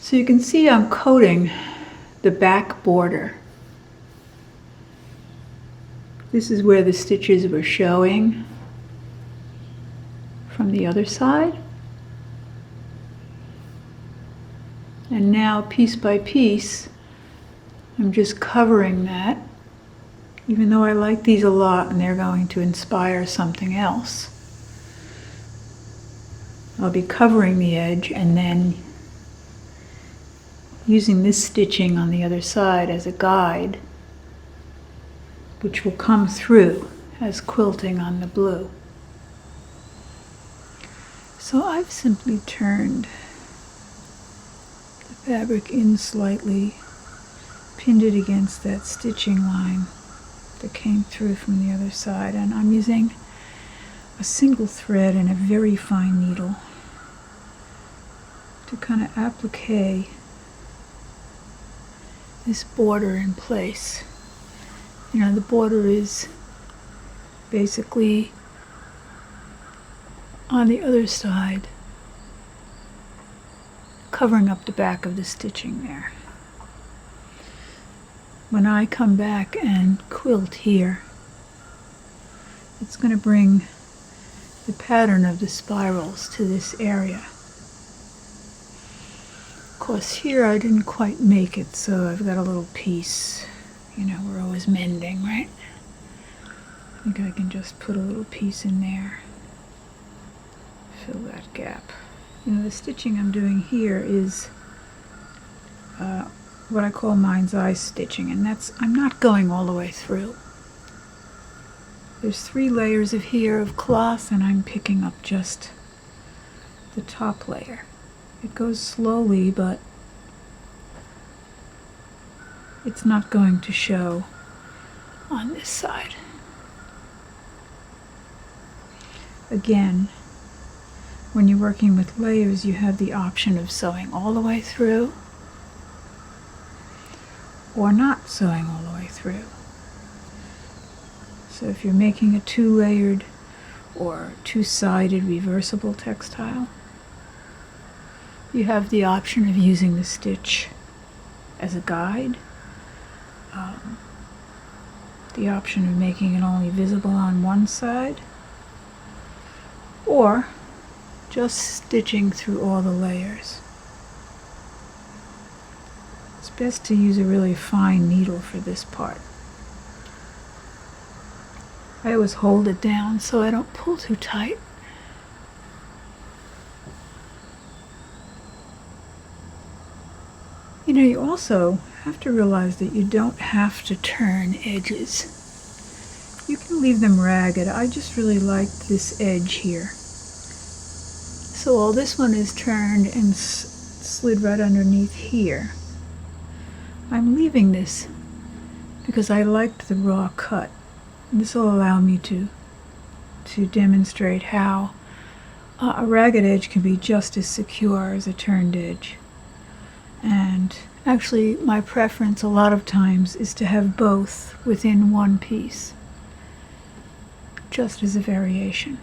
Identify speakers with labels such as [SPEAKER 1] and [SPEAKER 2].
[SPEAKER 1] So you can see I'm coating the back border. This is where the stitches were showing from the other side. And now, piece by piece, I'm just covering that, even though I like these a lot and they're going to inspire something else. I'll be covering the edge and then using this stitching on the other side as a guide, which will come through as quilting on the blue. So I've simply turned the fabric in slightly, pinned it against that stitching line that came through from the other side, and I'm using a single thread and a very fine needle to kind of applique this border in place. You know, the border is basically on the other side, covering up the back of the stitching there. When I come back and quilt here, it's going to bring the pattern of the spirals to this area. Of course, here I didn't quite make it, so I've got a little piece. You know, we're always mending, right? I think I can just put a little piece in there, fill that gap. You know, the stitching I'm doing here is what I call mind's eye stitching, and I'm not going all the way through. There's 3 layers of cloth, and I'm picking up just the top layer. It goes slowly, but it's not going to show on this side. Again, when you're working with layers, you have the option of sewing all the way through or not sewing all the way through. So if you're making a 2-layered or 2-sided reversible textile, you have the option of using the stitch as a guide, the option of making it only visible on one side, or just stitching through all the layers. It's best to use a really fine needle for this part. I always hold it down so I don't pull too tight. You know, you also have to realize that you don't have to turn edges. You can leave them ragged. I just really like this edge here. So while this one is turned and slid right underneath here, I'm leaving this because I liked the raw cut. This will allow me to demonstrate how a ragged edge can be just as secure as a turned edge. And actually, my preference a lot of times is to have both within one piece, just as a variation.